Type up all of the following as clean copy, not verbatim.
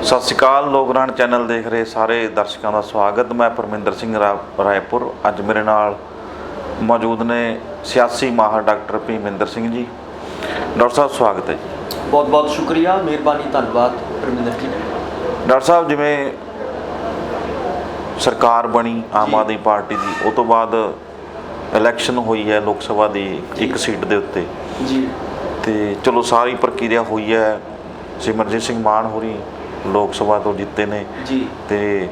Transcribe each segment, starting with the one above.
ਸਤਿ ਸ਼੍ਰੀ ਅਕਾਲ। ਲੋਕਰਾਣ ਚੈਨਲ ਦੇਖ ਰਹੇ ਸਾਰੇ ਦਰਸ਼ਕਾਂ ਦਾ ਸਵਾਗਤ। ਮੈਂ ਪਰਮਿੰਦਰ ਸਿੰਘ ਰਾਏਪੁਰ। ਅੱਜ ਮੇਰੇ ਨਾਲ ਮੌਜੂਦ ਨੇ ਸਿਆਸੀ ਮਾਹਰ ਡਾਕਟਰ ਭੀਮਿੰਦਰ ਸਿੰਘ ਜੀ। ਡਾਕਟਰ ਸਾਹਿਬ ਸਵਾਗਤ ਹੈ ਜੀ। ਬਹੁਤ ਬਹੁਤ ਸ਼ੁਕਰੀਆ, ਮਿਹਰਬਾਨੀ, ਧੰਨਵਾਦ ਪਰਮਿੰਦਰ ਜੀ। ਡਾਕਟਰ ਸਾਹਿਬ, ਜਿਵੇਂ ਸਰਕਾਰ ਬਣੀ ਆਮ ਆਦਮੀ ਪਾਰਟੀ ਦੀ, ਉਹ ਤੋਂ ਬਾਅਦ ਇਲੈਕਸ਼ਨ ਹੋਈ ਹੈ ਲੋਕ ਸਭਾ ਦੀ ਇੱਕ ਸੀਟ ਦੇ ਉੱਤੇ ਜੀ, ਤੇ ਚਲੋ ਸਾਰੀ ਪ੍ਰਕਿਰਿਆ ਹੋਈ ਹੈ। ਸਿਮਰਜੀਤ ਸਿੰਘ ਮਾਨ ਹੋਰੀ ਲੋਕ ਸਭਾ ਤੋਂ ਜਿੱਤੇ ਨੇ ਜੀ, ਤੇ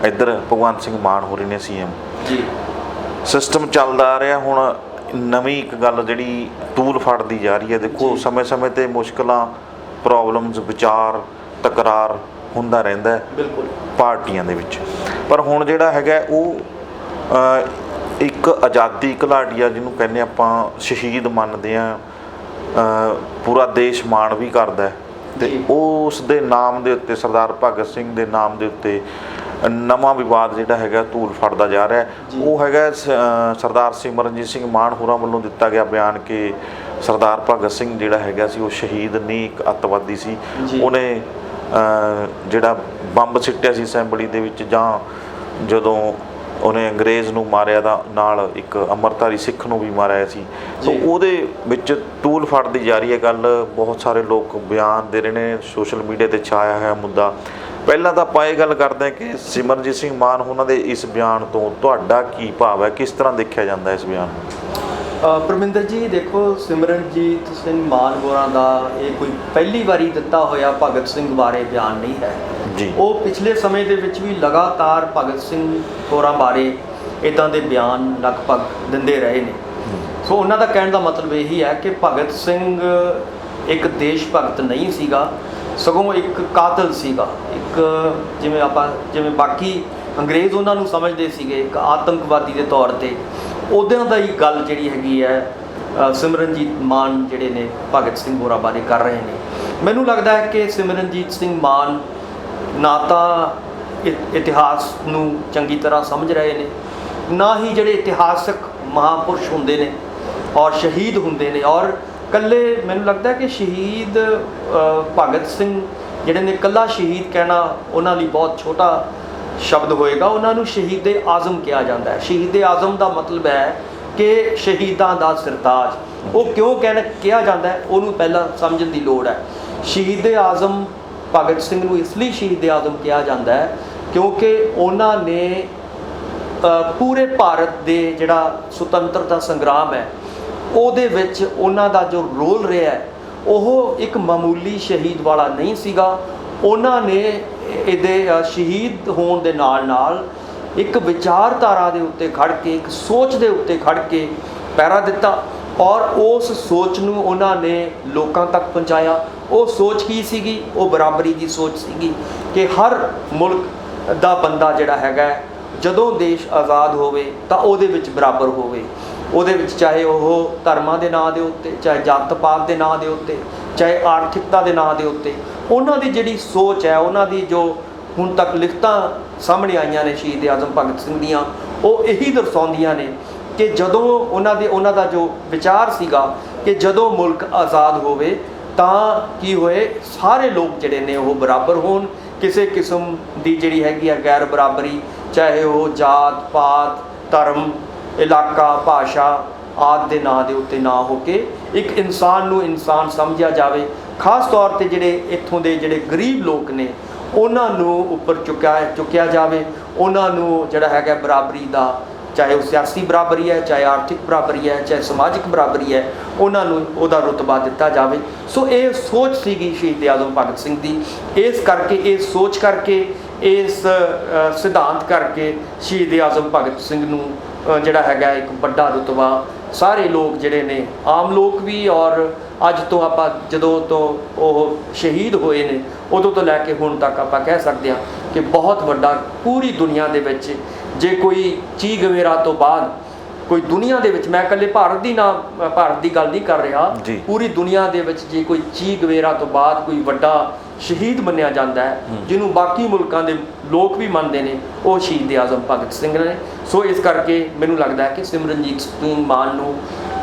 ਇੱਧਰ ਭਗਵੰਤ ਸਿੰਘ ਮਾਨ ਹੋਰੀ ਨੇ ਸੀਐਮ ਜੀ। ਸਿਸਟਮ ਚੱਲਦਾ ਆ ਰਿਹਾ। ਹੁਣ ਨਵੀਂ ਇੱਕ ਗੱਲ ਜਿਹੜੀ ਤੂਲ ਫੜਦੀ ਜਾ ਰਹੀ ਹੈ। ਦੇਖੋ, ਸਮੇਂ-ਸਮੇਂ 'ਤੇ ਮੁਸ਼ਕਲਾਂ, ਪ੍ਰੋਬਲਮਸ, ਵਿਚਾਰ, ਤਕਰਾਰ ਹੁੰਦਾ ਰਹਿੰਦਾ ਹੈ ਬਿਲਕੁਲ ਪਾਰਟੀਆਂ ਦੇ ਵਿੱਚ। ਪਰ ਹੁਣ ਜਿਹੜਾ ਹੈਗਾ ਉਹ ਇੱਕ ਆਜ਼ਾਦੀ ਘੁਲਾਟੀਆ ਜਿਹਨੂੰ ਕਹਿੰਦੇ ਆਪਾਂ, ਸ਼ਹੀਦ ਮੰਨਦੇ ਹਾਂ, ਪੂਰਾ ਦੇਸ਼ ਮਾਣ ਵੀ ਕਰਦਾ ਤੇ ਉਸ ਦੇ ਨਾਮ ਦੇ ਉੱਤੇ, ਸਰਦਾਰ ਭਗਤ ਸਿੰਘ ਦੇ ਨਾਮ ਦੇ ਉੱਤੇ ਨਵਾਂ ਵਿਵਾਦ ਜਿਹੜਾ ਹੈਗਾ ਧੂਲ ਫੜਦਾ ਜਾ ਰਿਹਾ। ਉਹ ਹੈਗਾ ਸਰਦਾਰ ਸਿਮਰਨਜੀਤ ਸਿੰਘ ਮਾਨ ਹੋਰਾਂ ਵੱਲੋਂ ਦਿੱਤਾ ਗਿਆ ਬਿਆਨ ਕਿ ਸਰਦਾਰ ਭਗਤ ਸਿੰਘ ਜਿਹੜਾ ਹੈਗਾ ਸੀ ਉਹ ਸ਼ਹੀਦ ਨਹੀਂ, ਇੱਕ ਅੱਤਵਾਦੀ ਸੀ। ਉਹਨੇ ਜਿਹੜਾ ਬੰਬ ਸਿੱਟਿਆ ਸੀ ਅਸੈਂਬਲੀ ਦੇ ਵਿੱਚ, ਜਾਂ ਜਦੋਂ ਉਹਨੇ ਅੰਗਰੇਜ਼ ਨੂੰ ਮਾਰਿਆ ਦਾ ਨਾਲ ਇੱਕ ਅੰਮ੍ਰਿਤਧਾਰੀ ਸਿੱਖ ਨੂੰ ਵੀ ਮਾਰਿਆ ਸੀ। ਸੋ ਉਹਦੇ ਵਿੱਚ ਤੂਲ ਫੜਦੀ ਜਾ ਰਹੀ ਹੈ ਗੱਲ। ਬਹੁਤ ਸਾਰੇ ਲੋਕ ਬਿਆਨ ਦੇ ਰਹੇ ਨੇ, ਸੋਸ਼ਲ ਮੀਡੀਆ 'ਤੇ ਛਾਇਆ ਹੋਇਆ ਮੁੱਦਾ। ਪਹਿਲਾਂ ਤਾਂ ਆਪਾਂ ਇਹ ਗੱਲ ਕਰਦੇ ਹਾਂ ਕਿ ਸਿਮਰਨਜੀਤ ਸਿੰਘ ਮਾਨ ਉਹਨਾਂ ਦੇ ਇਸ ਬਿਆਨ ਤੋਂ ਤੁਹਾਡਾ ਕੀ ਭਾਵ ਹੈ, ਕਿਸ ਤਰ੍ਹਾਂ ਦੇਖਿਆ ਜਾਂਦਾ ਇਸ ਬਿਆਨ ਨੂੰ? ਪਰਮਿੰਦਰ ਜੀ, ਦੇਖੋ, ਸਿਮਰਨਜੀਤ ਸਿੰਘ ਮਾਨ ਹੋਰਾਂ ਦਾ ਇਹ ਕੋਈ ਪਹਿਲੀ ਵਾਰੀ ਦਿੱਤਾ ਹੋਇਆ ਭਗਤ ਸਿੰਘ ਬਾਰੇ ਬਿਆਨ ਨਹੀਂ ਹੈ ਜੀ। ਉਹ ਪਿਛਲੇ ਸਮੇਂ ਦੇ ਵਿੱਚ ਵੀ ਲਗਾਤਾਰ ਭਗਤ ਸਿੰਘ ਹੋਰਾਂ ਬਾਰੇ ਇੱਦਾਂ ਦੇ ਬਿਆਨ ਲਗਭਗ ਦਿੰਦੇ ਰਹੇ ਨੇ। ਸੋ ਉਹਨਾਂ ਦਾ ਕਹਿਣ ਦਾ ਮਤਲਬ ਇਹੀ ਹੈ ਕਿ ਭਗਤ ਸਿੰਘ ਇੱਕ ਦੇਸ਼ ਭਗਤ ਨਹੀਂ ਸੀਗਾ, ਸਗੋਂ ਇੱਕ ਕਾਤਲ ਸੀਗਾ। ਇੱਕ ਜਿਵੇਂ ਬਾਕੀ ਅੰਗਰੇਜ਼ ਉਹਨਾਂ ਨੂੰ ਸਮਝਦੇ ਸੀਗੇ ਇੱਕ ਆਤੰਕਵਾਦੀ ਦੇ ਤੌਰ 'ਤੇ, ਉੱਦਾਂ ਦਾ ਹੀ ਗੱਲ ਜਿਹੜੀ ਹੈਗੀ ਹੈ ਸਿਮਰਨਜੀਤ ਮਾਨ ਜਿਹੜੇ ਨੇ ਭਗਤ ਸਿੰਘ ਹੋਰਾਂ ਬਾਰੇ ਕਰ ਰਹੇ ਨੇ। ਮੈਨੂੰ ਲੱਗਦਾ ਹੈ ਕਿ ਸਿਮਰਨਜੀਤ ਸਿੰਘ ਮਾਨ ਨਾ ਤਾਂ ਇਤਿਹਾਸ ਨੂੰ ਚੰਗੀ ਤਰ੍ਹਾਂ ਸਮਝ ਰਹੇ ਨੇ, ਨਾ ਹੀ ਜਿਹੜੇ ਇਤਿਹਾਸਕ ਮਹਾਂਪੁਰਸ਼ ਹੁੰਦੇ ਨੇ ਔਰ ਸ਼ਹੀਦ ਹੁੰਦੇ ਨੇ। ਔਰ ਇਕੱਲੇ ਮੈਨੂੰ ਲੱਗਦਾ ਕਿ ਸ਼ਹੀਦ ਭਗਤ ਸਿੰਘ ਜਿਹੜੇ ਨੇ, ਇਕੱਲਾ ਸ਼ਹੀਦ ਕਹਿਣਾ ਉਹਨਾਂ ਲਈ ਬਹੁਤ ਛੋਟਾ ਸ਼ਬਦ ਹੋਏਗਾ। ਉਹਨਾਂ ਨੂੰ ਸ਼ਹੀਦੇ ਆਜ਼ਮ ਕਿਹਾ ਜਾਂਦਾ ਹੈ। ਸ਼ਹੀਦੇ ਆਜ਼ਮ ਦਾ ਮਤਲਬ ਹੈ ਕਿ ਸ਼ਹੀਦਾਂ ਦਾ ਸਰਤਾਜ। ਉਹ ਕਿਉਂ ਕਿਹਾ ਜਾਂਦਾ ਹੈ, ਉਹਨੂੰ ਪਹਿਲਾਂ ਸਮਝਣ ਦੀ ਲੋੜ ਹੈ। ਸ਼ਹੀਦੇ ਆਜ਼ਮ ਭਗਤ ਸਿੰਘ ਨੂੰ ਇਸ ਲਈ ਸ਼ਹੀਦੇ ਆਜ਼ਮ ਕਿਹਾ ਜਾਂਦਾ ਹੈ ਕਿਉਂਕਿ ਉਹਨਾਂ ਨੇ ਪੂਰੇ ਭਾਰਤ ਦੇ ਜਿਹੜਾ ਸੁਤੰਤਰਤਾ ਸੰਗਰਾਮ ਹੈ ਉਹਦੇ ਵਿੱਚ ਉਹਨਾਂ ਦਾ ਜੋ ਰੋਲ ਰਿਹਾ ਹੈ ਉਹ ਇੱਕ ਮਾਮੂਲੀ ਸ਼ਹੀਦ ਵਾਲਾ ਨਹੀਂ ਸੀਗਾ। ਉਹਨਾਂ ਨੇ ਇਹਦੇ ਸ਼ਹੀਦ ਹੋਣ ਦੇ ਨਾਲ ਇੱਕ ਵਿਚਾਰਧਾਰਾ ਦੇ ਉੱਤੇ ਖੜ੍ਹ ਕੇ, ਇੱਕ ਸੋਚ ਦੇ ਉੱਤੇ ਖੜ੍ਹ ਕੇ ਪਹਿਰਾ ਦਿੱਤਾ ਔਰ ਉਸ ਸੋਚ ਨੂੰ ਉਹਨਾਂ ਨੇ ਲੋਕਾਂ ਤੱਕ ਪਹੁੰਚਾਇਆ। ਉਹ ਸੋਚ ਕੀ ਸੀਗੀ? ਉਹ ਬਰਾਬਰੀ ਦੀ ਸੋਚ ਸੀਗੀ ਕਿ ਹਰ ਮੁਲਕ ਦਾ ਬੰਦਾ ਜਿਹੜਾ ਹੈਗਾ, ਜਦੋਂ ਦੇਸ਼ ਆਜ਼ਾਦ ਹੋਵੇ ਤਾਂ ਉਹਦੇ ਵਿੱਚ ਬਰਾਬਰ ਹੋਵੇ। ਉਹਦੇ ਵਿੱਚ ਚਾਹੇ ਉਹ ਧਰਮਾਂ ਦੇ ਨਾਂ ਦੇ ਉੱਤੇ, ਚਾਹੇ ਜਾਤ ਪਾਤ ਦੇ ਨਾਂ ਦੇ ਉੱਤੇ, ਚਾਹੇ ਆਰਥਿਕਤਾ ਦੇ ਨਾਂ ਦੇ ਉੱਤੇ, ਉਹਨਾਂ ਦੀ ਜਿਹੜੀ ਸੋਚ ਹੈ, ਉਹਨਾਂ ਦੀ ਜੋ ਹੁਣ ਤੱਕ ਲਿਖਤਾਂ ਸਾਹਮਣੇ ਆਈਆਂ ਨੇ ਸ਼ਹੀਦ ਆਜ਼ਮ ਭਗਤ ਸਿੰਘ ਦੀਆਂ, ਉਹ ਇਹੀ ਦਰਸਾਉਂਦੀਆਂ ਨੇ ਕਿ ਜਦੋਂ ਉਹਨਾਂ ਦਾ ਜੋ ਵਿਚਾਰ ਸੀਗਾ ਕਿ ਜਦੋਂ ਮੁਲਕ ਆਜ਼ਾਦ ਹੋਵੇ ਤਾਂ ਕੀ ਹੋਏ, ਸਾਰੇ ਲੋਕ ਜਿਹੜੇ ਨੇ ਉਹ ਬਰਾਬਰ ਹੋਣ। ਕਿਸੇ ਕਿਸਮ ਦੀ ਜਿਹੜੀ ਹੈਗੀ ਆ ਗੈਰ ਬਰਾਬਰੀ, ਚਾਹੇ ਉਹ ਜਾਤ ਪਾਤ, ਧਰਮ, ਇਲਾਕਾ, ਭਾਸ਼ਾ ਆਦਿ ਦੇ ਨਾਂ ਦੇ ਉੱਤੇ ਨਾ ਹੋ ਕੇ ਇੱਕ ਇਨਸਾਨ ਨੂੰ ਇਨਸਾਨ ਸਮਝਿਆ ਜਾਵੇ। ਖਾਸ ਤੌਰ 'ਤੇ ਜਿਹੜੇ ਇੱਥੋਂ ਦੇ ਜਿਹੜੇ ਗਰੀਬ ਲੋਕ ਨੇ ਉਹਨਾਂ ਨੂੰ ਉੱਪਰ ਚੁੱਕਿਆ ਜਾਵੇ। ਉਹਨਾਂ ਨੂੰ ਜਿਹੜਾ ਹੈਗਾ ਬਰਾਬਰੀ ਦਾ, ਚਾਹੇ ਉਹ ਸਿਆਸੀ ਬਰਾਬਰੀ ਹੈ, ਚਾਹੇ ਆਰਥਿਕ ਬਰਾਬਰੀ ਹੈ, ਚਾਹੇ ਸਮਾਜਿਕ ਬਰਾਬਰੀ ਹੈ, ਉਹਨਾਂ ਨੂੰ ਉਹਦਾ ਰੁਤਬਾ ਦਿੱਤਾ ਜਾਵੇ। ਸੋ ਇਹ ਸੋਚ ਸੀਗੀ ਸ਼ਹੀਦ ਆਜ਼ਮ ਭਗਤ ਸਿੰਘ ਦੀ। ਇਸ ਕਰਕੇ, ਇਹ ਸੋਚ ਕਰਕੇ, ਇਸ ਸਿਧਾਂਤ ਕਰਕੇ ਸ਼ਹੀਦ ਆਜ਼ਮ ਭਗਤ ਸਿੰਘ ਨੂੰ ਜਿਹੜਾ ਹੈਗਾ ਇੱਕ ਵੱਡਾ ਰੁਤਬਾ ਸਾਰੇ ਲੋਕ ਜਿਹੜੇ ਨੇ, ਆਮ ਲੋਕ ਵੀ, ਔਰ ਅੱਜ ਤੋਂ ਆਪਾਂ ਜਦੋਂ ਤੋਂ ਉਹ ਸ਼ਹੀਦ ਹੋਏ ਨੇ ਉਦੋਂ ਤੋਂ ਲੈ ਕੇ ਹੁਣ ਤੱਕ ਆਪਾਂ ਕਹਿ ਸਕਦੇ ਹਾਂ ਕਿ ਬਹੁਤ ਵੱਡਾ ਪੂਰੀ ਦੁਨੀਆ ਦੇ ਵਿੱਚ, ਜੇ ਕੋਈ ਚੀ ਗਵੇਰਾ ਤੋਂ ਬਾਅਦ ਕੋਈ ਦੁਨੀਆ ਦੇ ਵਿੱਚ, ਮੈਂ ਇਕੱਲੇ ਭਾਰਤ ਦੀ ਗੱਲ ਨਹੀਂ ਕਰ ਰਿਹਾ, ਪੂਰੀ ਦੁਨੀਆ ਦੇ ਵਿੱਚ ਜੇ ਕੋਈ ਚੀ ਗਵੇਰਾ ਤੋਂ ਬਾਅਦ ਕੋਈ ਵੱਡਾ ਸ਼ਹੀਦ ਮੰਨਿਆ ਜਾਂਦਾ ਹੈ, ਜਿਹਨੂੰ ਬਾਕੀ ਮੁਲਕਾਂ ਦੇ ਲੋਕ ਵੀ ਮੰਨਦੇ ਨੇ, ਉਹ ਸ਼ਹੀਦ ਆਜ਼ਮ ਭਗਤ ਸਿੰਘ ਨੇ। ਸੋ ਇਸ ਕਰਕੇ ਮੈਨੂੰ ਲੱਗਦਾ ਹੈ ਕਿ ਸਿਮਰਨਜੀਤ ਸਿੰਘ ਮਾਨ ਨੂੰ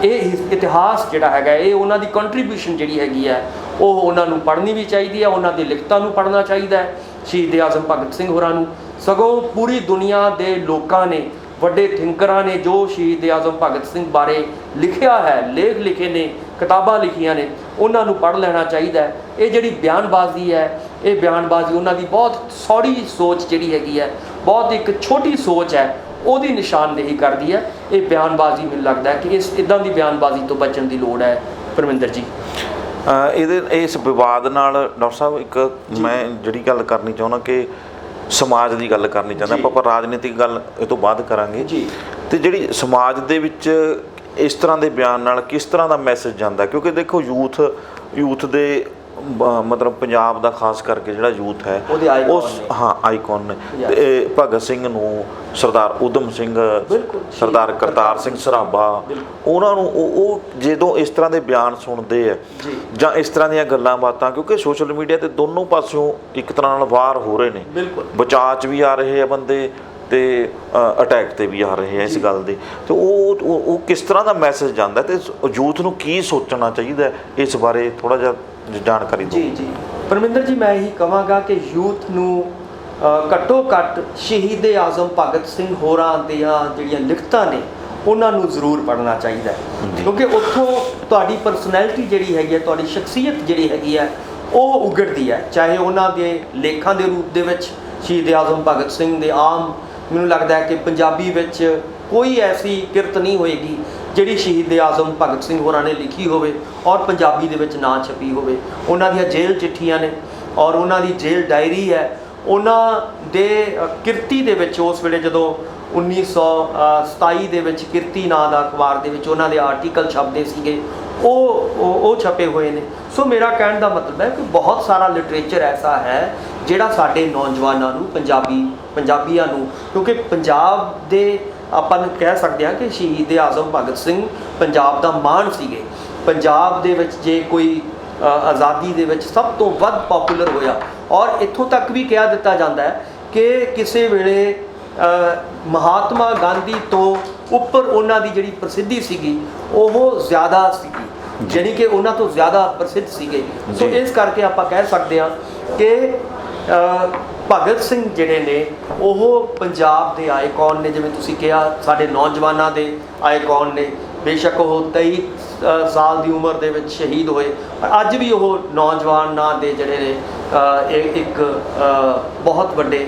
ਇਹ ਇਤਿਹਾਸ ਜਿਹੜਾ ਹੈਗਾ, ਇਹ ਉਹਨਾਂ ਦੀ ਕੰਟਰੀਬਿਊਸ਼ਨ ਜਿਹੜੀ ਹੈਗੀ ਹੈ ਉਹ ਉਹਨਾਂ ਨੂੰ ਪੜ੍ਹਨੀ ਵੀ ਚਾਹੀਦੀ ਹੈ, ਉਹਨਾਂ ਦੀ ਲਿਖਤਾਂ ਨੂੰ ਪੜ੍ਹਨਾ ਚਾਹੀਦਾ ਹੈ। ਸ਼ਹੀਦ ਆਜ਼ਮ ਭਗਤ ਸਿੰਘ ਹੋਰਾਂ ਨੂੰ, ਸਗੋਂ ਪੂਰੀ ਦੁਨੀਆ ਦੇ ਲੋਕਾਂ ਨੇ, ਵੱਡੇ ਥਿੰਕਰਾਂ ਨੇ ਜੋ ਸ਼ਹੀਦ ਆਜ਼ਮ ਭਗਤ ਸਿੰਘ ਬਾਰੇ ਲਿਖਿਆ ਹੈ, ਲੇਖ ਲਿਖੇ ਨੇ, ਕਿਤਾਬਾਂ ਲਿਖੀਆਂ ਨੇ, ਉਹਨਾਂ ਨੂੰ ਪੜ੍ਹ ਲੈਣਾ ਚਾਹੀਦਾ ਹੈ। ਇਹ ਜਿਹੜੀ ਬਿਆਨਬਾਜ਼ੀ ਹੈ, ਇਹ ਬਿਆਨਬਾਜ਼ੀ ਉਹਨਾਂ ਦੀ ਬਹੁਤ ਸੌੜੀ ਸੋਚ ਜਿਹੜੀ ਹੈਗੀ ਹੈ, ਬਹੁਤ ਇੱਕ ਛੋਟੀ ਸੋਚ ਹੈ, ਉਹਦੀ ਨਿਸ਼ਾਨਦੇਹੀ ਕਰਦੀ ਹੈ। ਇਹ ਬਿਆਨਬਾਜ਼ੀ ਮੈਨੂੰ ਲੱਗਦਾ ਹੈ ਕਿ ਇੱਦਾਂ ਦੀ ਬਿਆਨਬਾਜ਼ੀ ਤੋਂ ਬਚਣ ਦੀ ਲੋੜ ਹੈ ਪਰਮਿੰਦਰ ਜੀ। ਇਸ ਵਿਵਾਦ ਨਾਲ ਡਾਕਟਰ ਸਾਹਿਬ ਇੱਕ ਮੈਂ ਜਿਹੜੀ ਗੱਲ ਕਰਨੀ ਚਾਹੁੰਦਾ ਕਿ ਸਮਾਜ ਦੀ ਗੱਲ ਕਰਨੀ ਚਾਹੁੰਦਾ, ਆਪਾਂ ਰਾਜਨੀਤਿਕ ਗੱਲ ਇਹ ਤੋਂ ਬਾਅਦ ਕਰਾਂਗੇ ਜੀ। ਤੇ ਜਿਹੜੀ ਸਮਾਜ ਦੇ ਵਿੱਚ ਇਸ ਤਰ੍ਹਾਂ ਦੇ ਬਿਆਨ ਨਾਲ ਕਿਸ ਤਰ੍ਹਾਂ ਦਾ ਮੈਸੇਜ ਜਾਂਦਾ, ਕਿਉਂਕਿ ਦੇਖੋ ਯੂਥ ਦੇ ਮਤਲਬ ਪੰਜਾਬ ਦਾ ਖਾਸ ਕਰਕੇ ਜਿਹੜਾ ਯੂਥ ਹੈ ਉਸ ਆਈਕਨ ਨੇ। ਤੇ ਭਗਤ ਸਿੰਘ ਨੂੰ, ਸਰਦਾਰ ਊਧਮ ਸਿੰਘ, ਸਰਦਾਰ ਕਰਤਾਰ ਸਿੰਘ ਸਰਾਭਾ, ਉਹਨਾਂ ਨੂੰ ਉਹ ਜਦੋਂ ਇਸ ਤਰ੍ਹਾਂ ਦੇ ਬਿਆਨ ਸੁਣਦੇ ਆ ਜਾਂ ਇਸ ਤਰ੍ਹਾਂ ਦੀਆਂ ਗੱਲਾਂ ਬਾਤਾਂ, ਕਿਉਂਕਿ ਸੋਸ਼ਲ ਮੀਡੀਆ ਤੇ ਦੋਨੋਂ ਪਾਸਿਓਂ ਇੱਕ ਤਰ੍ਹਾਂ ਨਾਲ ਵਾਰ ਹੋ ਰਹੇ ਨੇ, ਬਚਾਅ 'ਚ ਵੀ ਆ ਰਹੇ ਆ ਬੰਦੇ ਤੇ ਅਟੈਕ ਤੇ ਵੀ ਆ ਰਹੇ ਆ ਇਸ ਗੱਲ ਦੇ, ਤੇ ਉਹ ਕਿਸ ਤਰ੍ਹਾਂ ਦਾ ਮੈਸੇਜ ਜਾਂਦਾ ਤੇ ਯੂਥ ਨੂੰ ਕੀ ਸੋਚਣਾ ਚਾਹੀਦਾ ਇਸ ਬਾਰੇ ਥੋੜਾ ਜਿਹਾ ਜਾਣਕਾਰੀ ਦਿਓ। ਜੀ ਪਰਮਿੰਦਰ ਜੀ, ਮੈਂ ਇਹੀ ਕਹਾਂਗਾ ਕਿ ਯੂਥ ਨੂੰ ਘੱਟੋ ਘੱਟ ਸ਼ਹੀਦ ਆਜ਼ਮ ਭਗਤ ਸਿੰਘ ਹੋਰਾਂ ਦੀਆਂ ਜਿਹੜੀਆਂ ਲਿਖਤਾਂ ਨੇ ਉਹਨਾਂ ਨੂੰ ਜ਼ਰੂਰ ਪੜ੍ਹਨਾ ਚਾਹੀਦਾ, ਕਿਉਂਕਿ ਉੱਥੋਂ ਤੁਹਾਡੀ ਪਰਸਨੈਲਿਟੀ ਜਿਹੜੀ ਹੈਗੀ ਹੈ, ਤੁਹਾਡੀ ਸ਼ਖਸੀਅਤ ਜਿਹੜੀ ਹੈਗੀ ਹੈ, ਉਹ ਉਗੜਦੀ ਹੈ। ਚਾਹੇ ਉਹਨਾਂ ਦੇ ਲੇਖਾਂ ਦੇ ਰੂਪ ਦੇ ਵਿੱਚ ਸ਼ਹੀਦ ਆਜ਼ਮ ਭਗਤ ਸਿੰਘ ਦੇ ਆਮ, ਮੈਨੂੰ ਲੱਗਦਾ ਹੈ ਕਿ ਪੰਜਾਬੀ ਵਿੱਚ ਕੋਈ ਐਸੀ ਕਿਰਤ ਨਹੀਂ ਹੋਏਗੀ ਜਿਹੜੀ ਸ਼ਹੀਦ ਆਜ਼ਮ ਭਗਤ ਸਿੰਘ ਹੋਰਾਂ ਨੇ ਲਿਖੀ ਹੋਵੇ ਔਰ ਪੰਜਾਬੀ ਦੇ ਵਿੱਚ ਨਾ ਛਪੀ ਹੋਵੇ। ਉਹਨਾਂ ਦੀਆਂ ਜੇਲ੍ਹ ਚਿੱਠੀਆਂ ਨੇ ਔਰ ਉਹਨਾਂ ਦੀ ਜੇਲ੍ਹ ਡਾਇਰੀ ਹੈ। ਉਹਨਾਂ ਦੇ ਕਿਰਤੀ ਦੇ ਵਿੱਚ ਉਸ ਵੇਲੇ ਜਦੋਂ 1927 ਦੇ ਵਿੱਚ ਕਿਰਤੀ ਨਾਂ ਦਾ ਅਖਬਾਰ ਦੇ ਵਿੱਚ ਉਹਨਾਂ ਦੇ ਆਰਟੀਕਲ ਛਪਦੇ ਸੀਗੇ, ਉਹ ਛਪੇ ਹੋਏ ਨੇ। ਸੋ ਮੇਰਾ ਕਹਿਣ ਦਾ ਮਤਲਬ ਹੈ ਕਿ ਬਹੁਤ ਸਾਰਾ ਲਿਟਰੇਚਰ ਐਸਾ ਹੈ ਜਿਹੜਾ ਸਾਡੇ ਨੌਜਵਾਨਾਂ ਨੂੰ, ਪੰਜਾਬੀਆਂ ਨੂੰ, ਕਿਉਂਕਿ ਪੰਜਾਬ ਦੇ ਆਪਾਂ ਨੂੰ ਕਹਿ ਸਕਦੇ ਹਾਂ ਕਿ ਸ਼ਹੀਦ ਆਜ਼ਮ ਭਗਤ ਸਿੰਘ ਪੰਜਾਬ ਦਾ ਮਾਣ ਸੀਗੇ। ਪੰਜਾਬ ਦੇ ਵਿੱਚ ਜੇ ਕੋਈ ਆਜ਼ਾਦੀ ਦੇ ਵਿੱਚ ਸਭ ਤੋਂ ਵੱਧ ਪਪੂਲਰ ਹੋਇਆ, ਔਰ ਇੱਥੋਂ ਤੱਕ ਵੀ ਕਿਹਾ ਦਿੱਤਾ ਜਾਂਦਾ ਹੈ ਕਿ ਕਿਸੇ ਵੇਲੇ ਮਹਾਤਮਾ ਗਾਂਧੀ ਤੋਂ ਉੱਪਰ ਉਹਨਾਂ ਦੀ ਜਿਹੜੀ ਪ੍ਰਸਿੱਧੀ ਸੀਗੀ ਉਹ ਜ਼ਿਆਦਾ ਸੀਗੀ, ਜਾਣੀ ਕਿ ਉਹਨਾਂ ਤੋਂ ਜ਼ਿਆਦਾ ਪ੍ਰਸਿੱਧ ਸੀਗੇ। ਸੋ ਇਸ ਕਰਕੇ ਆਪਾਂ ਕਹਿ ਸਕਦੇ ਹਾਂ ਕਿ ਭਗਤ ਸਿੰਘ ਜਿਹੜੇ ਨੇ ਉਹ ਪੰਜਾਬ ਦੇ ਆਈਕਨ ਨੇ, ਜਿਵੇਂ ਤੁਸੀਂ ਕਿਹਾ ਸਾਡੇ ਨੌਜਵਾਨਾਂ ਦੇ ਆਈਕਨ ਨੇ। ਬੇਸ਼ੱਕ ਉਹ 23 ਸਾਲ ਦੀ ਉਮਰ ਦੇ ਵਿੱਚ ਸ਼ਹੀਦ ਹੋਏ, ਪਰ ਅੱਜ ਵੀ ਉਹ ਨੌਜਵਾਨਾਂ ਦੇ ਜਿਹੜੇ ਨੇ ਇੱਕ ਬਹੁਤ ਵੱਡੇ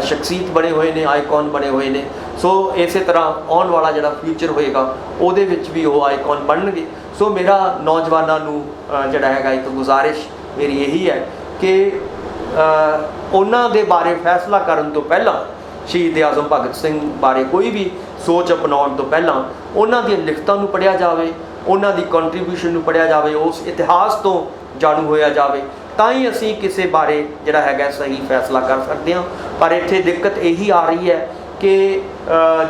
ਸ਼ਖਸੀਅਤ ਬਣੇ ਹੋਏ ਨੇ, ਆਈਕਨ ਬਣੇ ਹੋਏ ਨੇ। ਸੋ ਇਸੇ ਤਰ੍ਹਾਂ ਆਉਣ ਵਾਲਾ ਜਿਹੜਾ ਫਿਊਚਰ ਹੋਏਗਾ ਉਹਦੇ ਵਿੱਚ ਵੀ ਉਹ ਆਈਕਨ ਬਣਨਗੇ। ਸੋ ਮੇਰਾ ਨੌਜਵਾਨਾਂ ਨੂੰ ਜਿਹੜਾ ਹੈਗਾ ਇੱਕ ਗੁਜ਼ਾਰਿਸ਼ ਮੇਰੀ ਇਹੀ ਹੈ ਕਿ ਉਹਨਾਂ ਦੇ ਬਾਰੇ ਫੈਸਲਾ ਕਰਨ ਤੋਂ ਪਹਿਲਾਂ, ਸ਼ਹੀਦ ਆਜ਼ਮ ਭਗਤ ਸਿੰਘ ਬਾਰੇ ਕੋਈ ਵੀ ਸੋਚ ਅਪਣਾਉਣ ਤੋਂ ਪਹਿਲਾਂ ਉਹਨਾਂ ਦੀਆਂ ਲਿਖਤਾਂ ਨੂੰ ਪੜ੍ਹਿਆ ਜਾਵੇ, ਉਹਨਾਂ ਦੀ ਕੰਟਰੀਬਿਊਸ਼ਨ ਨੂੰ ਪੜ੍ਹਿਆ ਜਾਵੇ, ਉਸ ਇਤਿਹਾਸ ਤੋਂ ਜਾਣੂ ਹੋਇਆ ਜਾਵੇ, ਤਾਂ ਹੀ ਅਸੀਂ ਕਿਸੇ ਬਾਰੇ ਜਿਹੜਾ ਹੈਗਾ ਸਹੀ ਫੈਸਲਾ ਕਰ ਸਕਦੇ ਹਾਂ। ਪਰ ਇੱਥੇ ਦਿੱਕਤ ਇਹੀ ਆ ਰਹੀ ਹੈ ਕਿ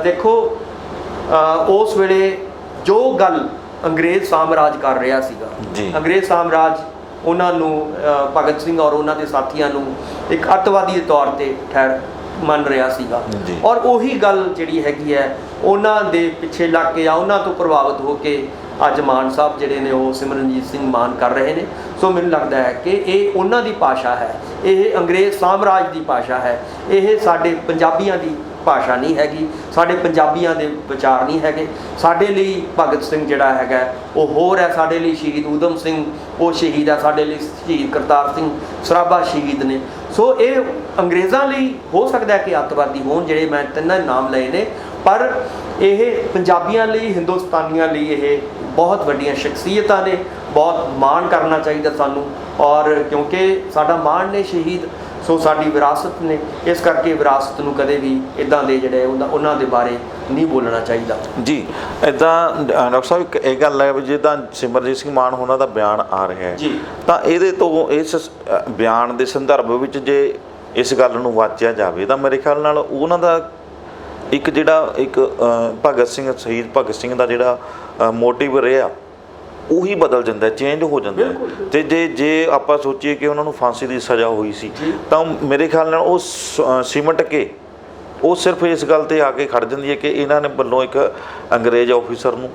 ਦੇਖੋ ਉਸ ਵੇਲੇ ਜੋ ਗੱਲ ਅੰਗਰੇਜ਼ ਸਾਮਰਾਜ ਕਰ ਰਿਹਾ ਸੀਗਾ, ਅੰਗਰੇਜ਼ ਸਾਮਰਾਜ ਉਹਨਾਂ ਨੂੰ ਭਗਤ ਸਿੰਘ ਔਰ ਉਹਨਾਂ ਦੇ ਸਾਥੀਆਂ ਨੂੰ ਇੱਕ ਅੱਤਵਾਦੀ ਦੇ ਤੌਰ ਤੇ ਮੰਨ ਰਿਹਾ ਸੀਗਾ, ਔਰ ਉਹੀ ਗੱਲ ਜਿਹੜੀ ਹੈਗੀ ਹੈ ਉਹਨਾਂ ਦੇ ਪਿੱਛੇ ਲੱਗ ਕੇ ਜਾਂ ਉਹਨਾਂ ਤੋਂ ਪ੍ਰਭਾਵਿਤ ਹੋ ਕੇ ਅੱਜ ਮਾਨ ਸਾਹਿਬ ਜਿਹੜੇ ਨੇ ਉਹ ਸਿਮਰਨਜੀਤ ਸਿੰਘ ਮਾਨ ਕਰ ਰਹੇ ਨੇ। ਸੋ ਮੈਨੂੰ ਲੱਗਦਾ ਹੈ ਕਿ ਇਹ ਉਹਨਾਂ ਦੀ ਭਾਸ਼ਾ ਹੈ, ਇਹ ਅੰਗਰੇਜ਼ ਸਾਮਰਾਜ ਦੀ ਭਾਸ਼ਾ ਹੈ, ਇਹ ਸਾਡੇ ਪੰਜਾਬੀਆਂ ਦੀ ਭਾਸ਼ਾ ਨਹੀਂ ਹੈਗੀ, ਸਾਡੇ ਪੰਜਾਬੀਆਂ ਦੇ ਵਿਚਾਰ ਨਹੀਂ ਹੈਗੇ। ਸਾਡੇ ਲਈ ਭਗਤ ਸਿੰਘ ਜਿਹੜਾ ਹੈਗਾ ਉਹ ਹੋਰ ਹੈ, ਸਾਡੇ ਲਈ ਸ਼ਹੀਦ ਊਧਮ ਸਿੰਘ ਉਹ ਸ਼ਹੀਦ ਹੈ, ਸਾਡੇ ਲਈ ਸ਼ਹੀਦ ਕਰਤਾਰ ਸਿੰਘ ਸਰਾਭਾ ਸ਼ਹੀਦ ਨੇ। ਸੋ ਇਹ ਅੰਗਰੇਜ਼ਾਂ ਲਈ ਹੋ ਸਕਦਾ ਕਿ ਅੱਤਵਾਦੀ ਹੋਣ ਜਿਹੜੇ ਮੈਂ ਤਿੰਨਾਂ ਨਾਮ ਲਏ ਨੇ, ਪਰ ਇਹ ਪੰਜਾਬੀਆਂ ਲਈ, ਹਿੰਦੁਸਤਾਨੀਆਂ ਲਈ ਇਹ ਬਹੁਤ ਵੱਡੀਆਂ ਸ਼ਖਸੀਅਤਾਂ ਨੇ। ਬਹੁਤ ਮਾਣ ਕਰਨਾ ਚਾਹੀਦਾ ਸਾਨੂੰ, ਔਰ ਕਿਉਂਕਿ ਸਾਡਾ ਮਾਣ ਨੇ ਸ਼ਹੀਦ, ਸੋ ਸਾਡੀ ਵਿਰਾਸਤ ਨੇ, ਇਸ ਕਰਕੇ ਵਿਰਾਸਤ ਨੂੰ ਕਦੇ ਵੀ ਇੱਦਾਂ ਦੇ ਜਿਹੜੇ ਉਹਨਾਂ ਦੇ ਬਾਰੇ ਨਹੀਂ ਬੋਲਣਾ ਚਾਹੀਦਾ ਜੀ। ਇੱਦਾਂ ਡਾਕਟਰ ਸਾਹਿਬ ਇੱਕ ਇਹ ਗੱਲ ਹੈ ਵੀ ਜਿੱਦਾਂ ਸਿਮਰਜੀਤ ਸਿੰਘ ਮਾਨ ਉਹਨਾਂ ਦਾ ਬਿਆਨ ਆ ਰਿਹਾ ਹੈ ਜੀ, ਤਾਂ ਇਹਦੇ ਤੋਂ ਇਸ ਬਿਆਨ ਦੇ ਸੰਦਰਭ ਵਿੱਚ ਜੇ ਇਸ ਗੱਲ ਨੂੰ ਵਾਚਿਆ ਜਾਵੇ ਤਾਂ ਮੇਰੇ ਖਿਆਲ ਨਾਲ ਉਹਨਾਂ ਦਾ ਇੱਕ ਜਿਹੜਾ ਇੱਕ ਭਗਤ ਸਿੰਘ, ਸ਼ਹੀਦ ਭਗਤ ਸਿੰਘ ਦਾ ਜਿਹੜਾ ਮੋਟਿਵ ਰਿਹਾ ਉਹੀ ਬਦਲ ਜਾਂਦਾ, ਚੇਂਜ ਹੋ ਜਾਂਦਾ। ਤੇ ਜੇ ਆਪਾਂ ਸੋਚੀਏ ਕਿ ਉਹਨਾਂ ਨੂੰ ਫਾਂਸੀ ਦੀ ਸਜ਼ਾ ਹੋਈ ਸੀ ਤਾਂ ਮੇਰੇ ਖਿਆਲ ਨਾਲ ਉਹ ਸਿਮਟ ਕੇ ਉਹ ਸਿਰਫ ਇਸ ਗੱਲ ਤੇ ਆ ਕੇ ਖੜ ਜਾਂਦੀ ਹੈ ਕਿ ਇਹਨਾਂ ਨੇ ਵੱਲੋਂ ਇੱਕ ਅੰਗਰੇਜ਼ ਆਫੀਸਰ ਨੂੰ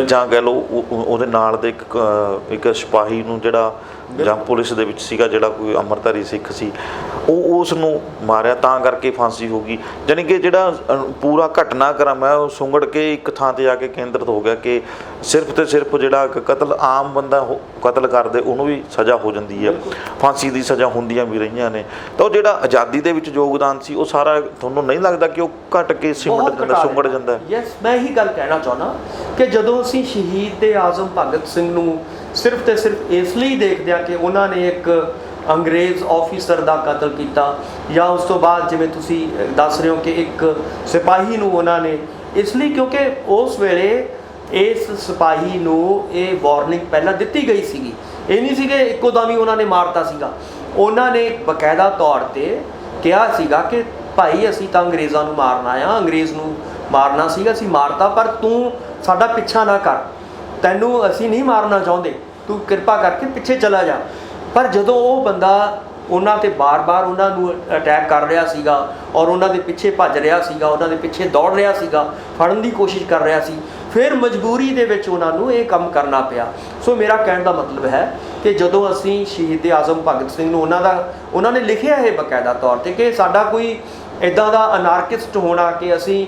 ਜਾਂ ਕਹਿ ਲਓ ਉਹਦੇ ਨਾਲ ਦੇ ਇੱਕ ਸਿਪਾਹੀ ਨੂੰ ਜਿਹੜਾ ਜਾਂ ਪੁਲਿਸ ਦੇ ਵਿੱਚ ਸੀਗਾ ਜਿਹੜਾ ਕੋਈ ਅੰਮ੍ਰਿਤਧਾਰੀ ਸਿੱਖ ਸੀ, ਉਹ ਉਸ ਨੂੰ ਮਾਰਿਆ, ਤਾਂ ਕਰਕੇ ਫਾਂਸੀ ਹੋ ਗਈ। ਜਾਣੀ ਕਿ ਜਿਹੜਾ ਪੂਰਾ ਘਟਨਾਕ੍ਰਮ ਹੈ ਉਹ ਸੁੰਗੜ ਕੇ ਇੱਕ ਥਾਂ 'ਤੇ ਆ ਕੇ ਕੇਂਦਰਿਤ ਹੋ ਗਿਆ ਕਿ ਸਿਰਫ ਤੇ ਸਿਰਫ ਜਿਹੜਾ ਕਤਲ ਆਮ ਬੰਦਾ ਕਤਲ ਕਰਦੇ ਉਹਨੂੰ ਵੀ ਸਜ਼ਾ ਹੋ ਜਾਂਦੀ ਹੈ, ਫਾਂਸੀ ਦੀ ਸਜ਼ਾ ਹੁੰਦੀਆਂ ਵੀ ਰਹੀਆਂ ਨੇ। ਤਾਂ ਉਹ ਜਿਹੜਾ ਆਜ਼ਾਦੀ ਦੇ ਵਿੱਚ ਯੋਗਦਾਨ ਸੀ ਉਹ ਸਾਰਾ ਤੁਹਾਨੂੰ ਨਹੀਂ ਲੱਗਦਾ ਕਿ ਉਹ ਘਟ ਕੇ ਸਿਮਟ ਜਾਂਦਾ, ਸੁੰਗੜ ਜਾਂਦਾ? ਯੈਸ, ਮੈਂ ਇਹੀ ਗੱਲ ਕਹਿਣਾ ਚਾਹੁੰਦਾ ਕਿ ਜਦੋਂ ਅਸੀਂ ਸ਼ਹੀਦ ਆਜ਼ਮ ਭਗਤ ਸਿੰਘ ਨੂੰ ਸਿਰਫ ਤੇ ਸਿਰਫ ਇਸ ਲਈ ਦੇਖਦੇ ਹਾਂ ਕਿ ਉਹਨਾਂ ਨੇ ਇੱਕ ਅੰਗਰੇਜ਼ ਆਫੀਸਰ ਦਾ ਕਤਲ ਕੀਤਾ, ਜਾਂ ਉਸ ਤੋਂ ਬਾਅਦ ਜਿਵੇਂ ਤੁਸੀਂ ਦੱਸ ਰਹੇ ਹੋ ਕਿ ਇੱਕ ਸਿਪਾਹੀ ਨੂੰ ਉਹਨਾਂ ਨੇ, ਇਸ ਲਈ ਕਿਉਂਕਿ ਉਸ ਵੇਲੇ ਇਸ ਸਿਪਾਹੀ ਨੂੰ ਇਹ ਵਾਰਨਿੰਗ ਪਹਿਲਾਂ ਦਿੱਤੀ ਗਈ ਸੀਗੀ। ਇਹ ਨਹੀਂ ਸੀ ਕਿ ਇੱਕੋ ਦਮ ਹੀ ਉਹਨਾਂ ਨੇ ਮਾਰਤਾ ਸੀਗਾ। ਉਹਨਾਂ ਨੇ ਬਕਾਇਦਾ ਤੌਰ 'ਤੇ ਕਿਹਾ ਸੀਗਾ ਕਿ ਭਾਈ ਅਸੀਂ ਤਾਂ ਅੰਗਰੇਜ਼ਾਂ ਨੂੰ ਮਾਰਨਾ ਆ, ਅੰਗਰੇਜ਼ ਨੂੰ ਮਾਰਨਾ ਸੀਗਾ, ਅਸੀਂ ਮਾਰਤਾ, ਪਰ ਤੂੰ ਸਾਡਾ ਪਿੱਛਾ ਨਾ ਕਰ, ਤੈਨੂੰ ਅਸੀਂ ਨਹੀਂ ਮਾਰਨਾ ਚਾਹੁੰਦੇ, ਤੂੰ ਕਿਰਪਾ ਕਰਕੇ ਪਿੱਛੇ ਚਲਾ ਜਾ। ਪਰ ਜਦੋਂ ਉਹ ਬੰਦਾ ਉਹਨਾਂ 'ਤੇ ਬਾਰ-ਬਾਰ ਉਹਨਾਂ ਨੂੰ ਅਟੈਕ ਕਰ ਰਿਹਾ ਸੀਗਾ ਔਰ ਉਹਨਾਂ ਦੇ ਪਿੱਛੇ ਭੱਜ ਰਿਹਾ ਸੀਗਾ, ਉਹਨਾਂ ਦੇ ਪਿੱਛੇ ਦੌੜ ਰਿਹਾ ਸੀਗਾ, ਫੜਨ ਦੀ ਕੋਸ਼ਿਸ਼ ਕਰ ਰਿਹਾ ਸੀ, ਫਿਰ ਮਜਬੂਰੀ ਦੇ ਵਿੱਚ ਉਹਨਾਂ ਨੂੰ ਇਹ ਕੰਮ ਕਰਨਾ ਪਿਆ। ਸੋ ਮੇਰਾ ਕਹਿਣ ਦਾ ਮਤਲਬ ਹੈ ਕਿ ਜਦੋਂ ਅਸੀਂ ਸ਼ਹੀਦ ਆਜ਼ਮ ਭਗਤ ਸਿੰਘ ਨੂੰ ਉਹਨਾਂ ਨੇ ਲਿਖਿਆ ਇਹ ਬਕਾਇਦਾ ਤੌਰ 'ਤੇ ਕਿ ਸਾਡਾ ਕੋਈ ਇੱਦਾਂ ਦਾ ਅਨਾਰਕਿਸਟ ਹੋਣਾ ਕਿ ਅਸੀਂ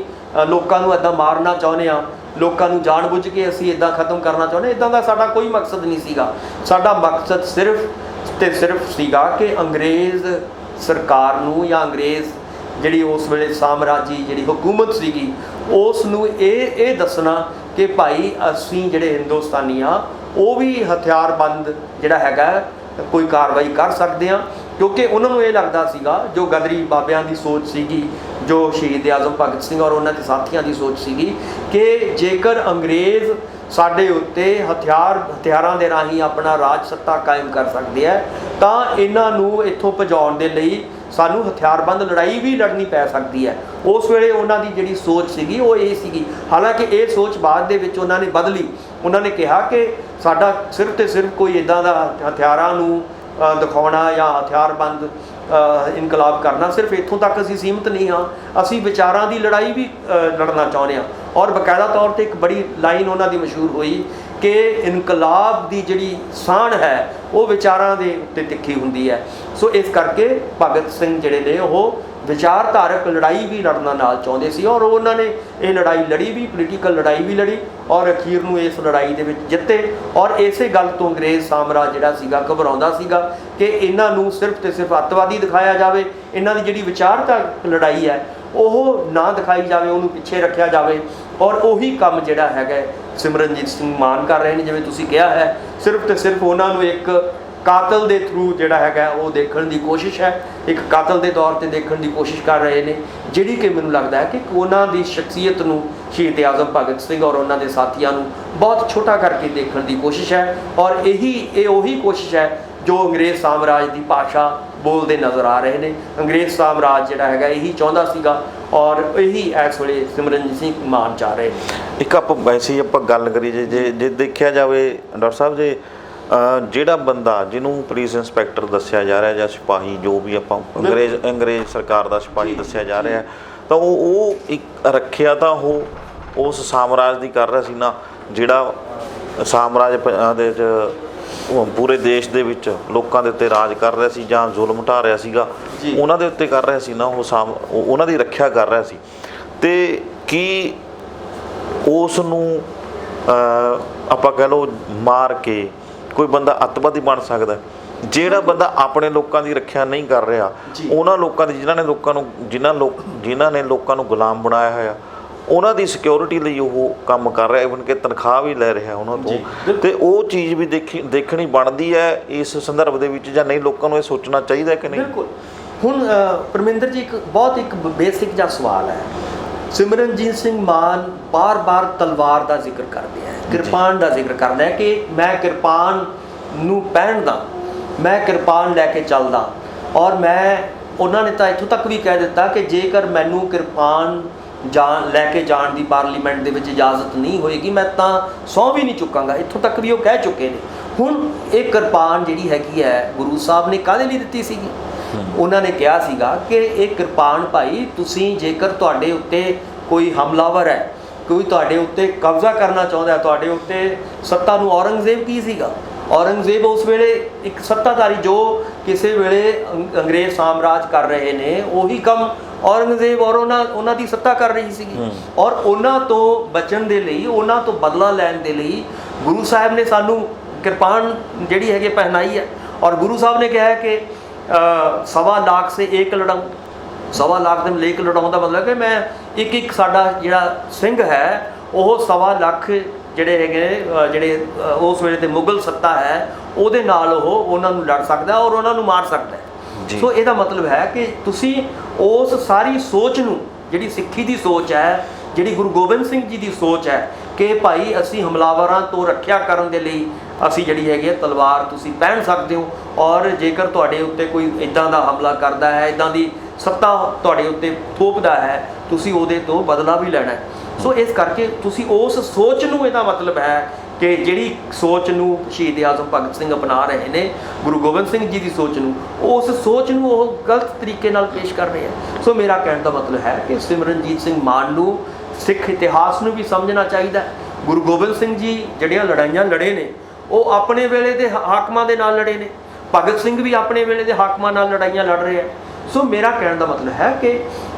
ਲੋਕਾਂ ਨੂੰ ਇੱਦਾਂ ਮਾਰਨਾ ਚਾਹੁੰਦੇ ਹਾਂ, ਲੋਕਾਂ ਨੂੰ ਜਾਣਬੁੱਝ ਕੇ ਅਸੀਂ ਇੱਦਾਂ ਖਤਮ ਕਰਨਾ ਚਾਹੁੰਦੇ, ਇੱਦਾਂ ਦਾ ਸਾਡਾ ਕੋਈ ਮਕਸਦ ਨਹੀਂ ਸੀਗਾ। ਸਾਡਾ ਮਕਸਦ ਸਿਰਫ ਤੇ ਸਿਰਫ ਸੀਗਾ ਕਿ ਅੰਗਰੇਜ਼ ਸਰਕਾਰ ਨੂੰ ਜਾਂ ਅੰਗਰੇਜ਼ ਜਿਹੜੀ ਉਸ ਵੇਲੇ ਸਾਮਰਾਜੀ ਜਿਹੜੀ ਹਕੂਮਤ ਸੀਗੀ ਉਸ ਨੂੰ ਇਹ ਦੱਸਣਾ ਕਿ ਭਾਈ ਅਸੀਂ ਜਿਹੜੇ ਹਿੰਦੁਸਤਾਨੀ ਆ ਉਹ ਵੀ ਹਥਿਆਰਬੰਦ ਜਿਹੜਾ ਹੈਗਾ ਕੋਈ ਕਾਰਵਾਈ ਕਰ ਸਕਦੇ ਹਾਂ। ਕਿਉਂਕਿ ਉਹਨਾਂ ਨੂੰ ਇਹ ਲੱਗਦਾ ਸੀਗਾ, ਜੋ ਗਦਰੀ ਬਾਬਿਆਂ ਦੀ ਸੋਚ ਸੀਗੀ, ਜੋ ਸ਼ਹੀਦ ਆਜ਼ਮ ਭਗਤ ਸਿੰਘ ਔਰ ਉਹਨਾਂ ਦੇ ਸਾਥੀਆਂ ਦੀ ਸੋਚ ਸੀਗੀ ਕਿ ਜੇਕਰ ਅੰਗਰੇਜ਼ ਸਾਡੇ ਉੱਤੇ ਹਥਿਆਰਾਂ ਦੇ ਰਾਹੀਂ ਆਪਣਾ ਰਾਜ ਸੱਤਾ ਕਾਇਮ ਕਰ ਸਕਦੇ ਆ ਤਾਂ ਇਹਨਾਂ ਨੂੰ ਇੱਥੋਂ ਭਜਾਉਣ ਦੇ ਲਈ ਸਾਨੂੰ ਹਥਿਆਰਬੰਦ ਲੜਾਈ ਵੀ ਲੜਨੀ ਪੈ ਸਕਦੀ ਹੈ। ਉਸ ਵੇਲੇ ਉਹਨਾਂ ਦੀ ਜਿਹੜੀ ਸੋਚ ਸੀਗੀ ਉਹ ਇਹ ਸੀਗੀ। ਹਾਲਾਂਕਿ ਇਹ ਸੋਚ ਬਾਅਦ ਦੇ ਵਿੱਚ ਉਹਨਾਂ ਨੇ ਬਦਲੀ। ਉਹਨਾਂ ਨੇ ਕਿਹਾ ਕਿ ਸਾਡਾ ਸਿਰਫ ਤੇ ਸਿਰਫ ਕੋਈ ਇੱਦਾਂ ਦਾ ਹਥਿਆਰਾਂ ਨੂੰ ਦਿਖਾਉਣਾ ਜਾਂ ਹਥਿਆਰਬੰਦ ਇਨਕਲਾਬ ਕਰਨਾ ਸਿਰਫ ਇੱਥੋਂ ਤੱਕ ਅਸੀਂ ਸੀਮਿਤ ਨਹੀਂ ਹਾਂ, ਅਸੀਂ ਵਿਚਾਰਾਂ ਦੀ ਲੜਾਈ ਵੀ ਲੜਨਾ ਚਾਹੁੰਦੇ ਹਾਂ। ਔਰ ਬਕਾਇਦਾ ਤੌਰ 'ਤੇ ਇੱਕ ਬੜੀ ਲਾਈਨ ਉਹਨਾਂ ਦੀ ਮਸ਼ਹੂਰ ਹੋਈ ਕਿ ਇਨਕਲਾਬ ਦੀ ਜਿਹੜੀ ਸਾਣ ਹੈ ਉਹ ਵਿਚਾਰਾਂ ਦੇ ਉੱਤੇ ਤਿੱਖੀ ਹੁੰਦੀ ਹੈ। ਸੋ ਇਸ ਕਰਕੇ ਭਗਤ ਸਿੰਘ ਜਿਹੜੇ ਨੇ ਉਹ ਵਿਚਾਰਧਾਰਕ ਲੜਾਈ ਵੀ ਲੜਨਾ ਨਾਲ ਚਾਹੁੰਦੇ ਸੀ ਔਰ ਉਹਨਾਂ ਨੇ ਇਹ ਲੜਾਈ ਲੜੀ ਵੀ, ਪੋਲੀਟੀਕਲ ਲੜਾਈ ਵੀ ਲੜੀ ਔਰ ਅਖੀਰ ਨੂੰ ਇਸ ਲੜਾਈ ਦੇ ਵਿੱਚ ਜਿੱਤੇ। ਔਰ ਇਸੇ ਗੱਲ ਤੋਂ ਅੰਗਰੇਜ਼ ਸਾਮਰਾਜ ਜਿਹੜਾ ਸੀਗਾ ਘਬਰਾਉਂਦਾ ਸੀਗਾ ਕਿ ਇਹਨਾਂ ਨੂੰ ਸਿਰਫ ਤੇ ਸਿਰਫ ਅੱਤਵਾਦੀ ਦਿਖਾਇਆ ਜਾਵੇ, ਇਹਨਾਂ ਦੀ ਜਿਹੜੀ ਵਿਚਾਰਧਾਰਕ ਲੜਾਈ ਹੈ ਉਹ ਨਾ ਦਿਖਾਈ ਜਾਵੇ, ਉਹਨੂੰ ਪਿੱਛੇ ਰੱਖਿਆ ਜਾਵੇ। ਔਰ ਉਹੀ ਕੰਮ ਜਿਹੜਾ ਹੈਗਾ ਸਿਮਰਨਜੀਤ ਸਿੰਘ ਮਾਨ ਕਰ ਰਹੇ ਨੇ। ਜਿਵੇਂ ਤੁਸੀਂ ਕਿਹਾ ਹੈ, ਸਿਰਫ ਤੇ ਸਿਰਫ ਉਹਨਾਂ ਨੂੰ ਇੱਕ ਕਾਤਲ ਦੇ ਥਰੂ ਜਿਹੜਾ ਹੈਗਾ ਉਹ ਦੇਖਣ ਦੀ ਕੋਸ਼ਿਸ਼ ਹੈ, ਇੱਕ ਕਾਤਲ ਦੇ ਤੌਰ 'ਤੇ ਦੇਖਣ ਦੀ ਕੋਸ਼ਿਸ਼ ਕਰ ਰਹੇ ਨੇ, ਜਿਹੜੀ ਕਿ ਮੈਨੂੰ ਲੱਗਦਾ ਹੈ ਕਿ ਉਹਨਾਂ ਦੀ ਸ਼ਖਸੀਅਤ ਨੂੰ ਸ਼ਹੀਦ ਆਜ਼ਮ ਭਗਤ ਸਿੰਘ ਔਰ ਉਹਨਾਂ ਦੇ ਸਾਥੀਆਂ ਨੂੰ ਬਹੁਤ ਛੋਟਾ ਕਰਕੇ ਦੇਖਣ ਦੀ ਕੋਸ਼ਿਸ਼ ਹੈ। ਔਰ ਇਹ ਉਹੀ ਕੋਸ਼ਿਸ਼ ਹੈ ਜੋ ਅੰਗਰੇਜ਼ ਸਾਮਰਾਜ ਦੀ ਭਾਸ਼ਾ ਬੋਲਦੇ ਨਜ਼ਰ ਆ ਰਹੇ ਨੇ। ਅੰਗਰੇਜ਼ ਸਾਮਰਾਜ ਜਿਹੜਾ ਹੈਗਾ ਇਹੀ ਚਾਹੁੰਦਾ ਸੀਗਾ ਔਰ ਇਹੀ ਇਸ ਵੇਲੇ ਸਿਮਰਨਜੀਤ ਸਿੰਘ ਮਾਨ ਚਾਹ ਰਹੇ ਨੇ। ਇੱਕ ਆਪਾਂ ਵੈਸੇ ਹੀ ਆਪਾਂ ਗੱਲ ਕਰੀਏ ਜੇ ਦੇਖਿਆ ਜਾਵੇ ਡਾਕਟਰ ਸਾਹਿਬ, ਜੇ ਜਿਹੜਾ ਬੰਦਾ ਜਿਹਨੂੰ ਪੁਲਿਸ ਇੰਸਪੈਕਟਰ ਦੱਸਿਆ ਜਾ ਰਿਹਾ ਜਾਂ ਸਿਪਾਹੀ ਜੋ ਵੀ ਆਪਾਂ ਅੰਗਰੇਜ਼ ਸਰਕਾਰ ਦਾ ਸਿਪਾਹੀ ਦੱਸਿਆ ਜਾ ਰਿਹਾ, ਤਾਂ ਉਹ ਇੱਕ ਰੱਖਿਆ ਤਾਂ ਉਹ ਉਸ ਸਾਮਰਾਜ ਦੀ ਕਰ ਰਿਹਾ ਸੀ ਨਾ, ਜਿਹੜਾ ਸਾਮਰਾਜ ਦੇ 'ਚ ਪੂਰੇ ਦੇਸ਼ ਦੇ ਵਿੱਚ ਲੋਕਾਂ ਦੇ ਉੱਤੇ ਰਾਜ ਕਰ ਰਿਹਾ ਸੀ ਜਾਂ ਜ਼ੁਲਮ ਢਾ ਰਿਹਾ ਸੀਗਾ, ਉਹਨਾਂ ਦੇ ਉੱਤੇ ਕਰ ਰਿਹਾ ਸੀ ਨਾ, ਉਹਨਾਂ ਦੀ ਰੱਖਿਆ ਕਰ ਰਿਹਾ ਸੀ। ਅਤੇ ਕੀ ਉਸ ਨੂੰ ਆਪਾਂ ਕਹਿ ਲਓ ਮਾਰ ਕੇ ਕੋਈ ਬੰਦਾ ਅੱਤਵਾਦੀ ਬਣ ਸਕਦਾ? ਜਿਹੜਾ ਬੰਦਾ ਆਪਣੇ ਲੋਕਾਂ ਦੀ ਰੱਖਿਆ ਨਹੀਂ ਕਰ ਰਿਹਾ, ਉਹਨਾਂ ਲੋਕਾਂ ਦੀ ਜਿਨ੍ਹਾਂ ਨੇ ਲੋਕਾਂ ਨੂੰ ਗੁਲਾਮ ਬਣਾਇਆ ਹੋਇਆ, ਉਹਨਾਂ ਦੀ ਸਿਕਿਉਰਿਟੀ ਲਈ ਉਹ ਕੰਮ ਕਰ ਰਿਹਾ, ਇਵਨ ਕਿ ਤਨਖਾਹ ਵੀ ਲੈ ਰਿਹਾ ਉਹਨਾਂ ਤੋਂ, ਤੇ ਉਹ ਚੀਜ਼ ਵੀ ਦੇਖਣੀ ਬਣਦੀ ਹੈ ਇਸ ਸੰਦਰਭ ਦੇ ਵਿੱਚ ਜਾਂ ਨਹੀਂ? ਲੋਕਾਂ ਨੂੰ ਇਹ ਸੋਚਣਾ ਚਾਹੀਦਾ ਕਿ ਨਹੀਂ? ਬਿਲਕੁਲ। ਹੁਣ ਪਰਮਿੰਦਰ ਜੀ ਇੱਕ ਬੇਸਿਕ ਜਿਹਾ ਸਵਾਲ ਹੈ। ਸਿਮਰਨਜੀਤ ਸਿੰਘ ਮਾਨ ਬਾਰ-ਬਾਰ ਤਲਵਾਰ ਦਾ ਜ਼ਿਕਰ ਕਰਦੇ ਹੈ, ਕਿਰਪਾਨ ਦਾ ਜ਼ਿਕਰ ਕਰਦਾ ਹੈ ਕਿ ਮੈਂ ਕਿਰਪਾਨ ਨੂੰ ਪਹਿਨਦਾ, ਮੈਂ ਕਿਰਪਾਨ ਲੈ ਕੇ ਚੱਲਦਾ। ਔਰ ਉਹਨਾਂ ਨੇ ਤਾਂ ਇੱਥੋਂ ਤੱਕ ਵੀ ਕਹਿ ਦਿੱਤਾ ਕਿ ਜੇਕਰ ਮੈਨੂੰ ਕਿਰਪਾਨ ਲੈ ਕੇ ਜਾਣ ਦੀ ਪਾਰਲੀਮੈਂਟ ਦੇ ਵਿੱਚ ਇਜਾਜ਼ਤ ਨਹੀਂ ਹੋਏਗੀ ਮੈਂ ਤਾਂ ਸਹੁੰ ਵੀ ਨਹੀਂ ਚੁੱਕਾਂਗਾ, ਇੱਥੋਂ ਤੱਕ ਵੀ ਉਹ ਕਹਿ ਚੁੱਕੇ ਨੇ। ਹੁਣ ਇਹ ਕਿਰਪਾਨ ਜਿਹੜੀ ਹੈਗੀ ਹੈ ਗੁਰੂ ਸਾਹਿਬ ਨੇ ਕਾਹਦੇ ਲਈ ਦਿੱਤੀ ਸੀਗੀ? ਉਹਨਾਂ ਨੇ ਕਿਹਾ ਸੀਗਾ ਕਿ ਇਹ ਕਿਰਪਾਨ ਭਾਈ ਤੁਸੀਂ ਜੇਕਰ ਤੁਹਾਡੇ ਉੱਤੇ ਕੋਈ ਹਮਲਾਵਰ ਹੈ, ਕੋਈ ਤੁਹਾਡੇ ਉੱਤੇ ਕਬਜ਼ਾ ਕਰਨਾ ਚਾਹੁੰਦਾ, ਤੁਹਾਡੇ ਉੱਤੇ ਸੱਤਾ ਨੂੰ ਔਰੰਗਜ਼ੇਬ ਕੀ ਸੀਗਾ? ਔਰੰਗਜ਼ੇਬ ਉਸ ਵੇਲੇ ਇੱਕ ਸੱਤਾਧਾਰੀ ਜੋ ਕਿਸੇ ਵੇਲੇ ਅੰਗਰੇਜ਼ ਸਾਮਰਾਜ ਕਰ ਰਹੇ ਨੇ, ਉਹੀ ਕੰਮ ਔਰੰਗਜ਼ੇਬ ਔਰ ਉਹਨਾਂ ਦੀ ਸੱਤਾ ਕਰ ਰਹੀ ਸੀਗੀ। ਔਰ ਉਹਨਾਂ ਤੋਂ ਬਚਣ ਦੇ ਲਈ, ਉਹਨਾਂ ਤੋਂ ਬਦਲਾ ਲੈਣ ਦੇ ਲਈ ਗੁਰੂ ਸਾਹਿਬ ਨੇ ਸਾਨੂੰ ਕਿਰਪਾਨ ਜਿਹੜੀ ਹੈਗੀ ਪਹਿਨਾਈ ਹੈ। ਔਰ ਗੁਰੂ ਸਾਹਿਬ ਨੇ ਕਿਹਾ ਹੈ ਕਿ 1.25 लाख से एक लड़ाऊँ। 1.25 लाख ਦੇ ਲੇਕ ਲੜਾਉਣ ਦਾ ਮਤਲਬ ਕਿ ਮੈਂ ਇੱਕ ਸਾਡਾ ਜਿਹੜਾ ਸਿੰਘ ਹੈ ਉਹ 1.25 ਲੱਖ ਜਿਹੜੇ ਹੈਗੇ ਜਿਹੜੇ ਉਸ ਵੇਲੇ ਤੇ ਮੁਗਲ ਸੱਤਾ ਹੈ ਉਹਦੇ ਨਾਲ ਉਹਨਾਂ ਨੂੰ ਲੜ ਸਕਦਾ ਔਰ ਉਹਨਾਂ ਨੂੰ ਮਾਰ ਸਕਦਾ ਹੈ। ਸੋ ਇਹਦਾ ਮਤਲਬ ਹੈ ਕਿ ਤੁਸੀਂ ਉਸ ਸਾਰੀ ਸੋਚ ਨੂੰ, ਜਿਹੜੀ ਸਿੱਖੀ ਦੀ ਸੋਚ ਹੈ, ਜਿਹੜੀ ਗੁਰੂ ਗੋਬਿੰਦ ਸਿੰਘ ਜੀ ਦੀ ਸੋਚ ਹੈ ਕਿ ਭਾਈ ਅਸੀਂ ਹਮਲਾਵਰਾਂ ਤੋਂ ਰੱਖਿਆ ਕਰਨ ਦੇ ਲਈ ਅਸੀਂ ਜਿਹੜੀ ਹੈਗੀ ਤਲਵਾਰ ਤੁਸੀਂ ਪਹਿਨ ਸਕਦੇ ਹੋ, ਔਰ ਜੇਕਰ ਤੁਹਾਡੇ ਉੱਤੇ ਕੋਈ ਇੱਦਾਂ ਦਾ ਹਮਲਾ ਕਰਦਾ ਹੈ, ਇੱਦਾਂ ਦੀ ਸੱਤਾ ਤੁਹਾਡੇ ਉੱਤੇ ਥੋਪਦਾ ਹੈ, ਤੁਸੀਂ ਉਹਦੇ ਤੋਂ ਬਦਲਾ ਵੀ ਲੈਣਾ ਹੈ। ਸੋ ਇਸ ਕਰਕੇ ਤੁਸੀਂ ਉਸ ਸੋਚ ਨੂੰ, ਇਹਦਾ ਮਤਲਬ ਹੈ ਕਿ ਜਿਹੜੀ ਸੋਚ ਨੂੰ ਸ਼ਹੀਦ ਆਜ਼ਮ ਭਗਤ ਸਿੰਘ ਅਪਣਾ ਰਹੇ ਨੇ, ਗੁਰੂ ਗੋਬਿੰਦ ਸਿੰਘ ਜੀ ਦੀ ਸੋਚ ਨੂੰ, ਉਸ ਸੋਚ ਨੂੰ ਉਹ ਗਲਤ ਤਰੀਕੇ ਨਾਲ ਪੇਸ਼ ਕਰ ਰਹੇ ਹੈ। ਸੋ ਮੇਰਾ ਕਹਿਣ ਦਾ ਮਤਲਬ ਹੈ ਕਿ ਸਿਮਰਨਜੀਤ ਸਿੰਘ ਮਾਨ ਨੂੰ ਸਿੱਖ ਇਤਿਹਾਸ ਨੂੰ ਵੀ ਸਮਝਣਾ ਚਾਹੀਦਾ। ਗੁਰੂ ਗੋਬਿੰਦ ਸਿੰਘ ਜੀ ਜਿਹੜੀਆਂ ਲੜਾਈਆਂ ਲੜੇ ਨੇ ਉਹ ਆਪਣੇ ਵੇਲੇ ਦੇ ਹਾਕਮਾਂ ਦੇ ਨਾਲ ਲੜੇ ਨੇ, ਭਗਤ ਸਿੰਘ ਵੀ ਆਪਣੇ ਵੇਲੇ ਦੇ ਹਾਕਮਾਂ ਨਾਲ ਲੜਾਈਆਂ ਲੜ ਰਹੇ ਆ। ਸੋ ਮੇਰਾ ਕਹਿਣ ਦਾ ਮਤਲਬ ਹੈ ਕਿ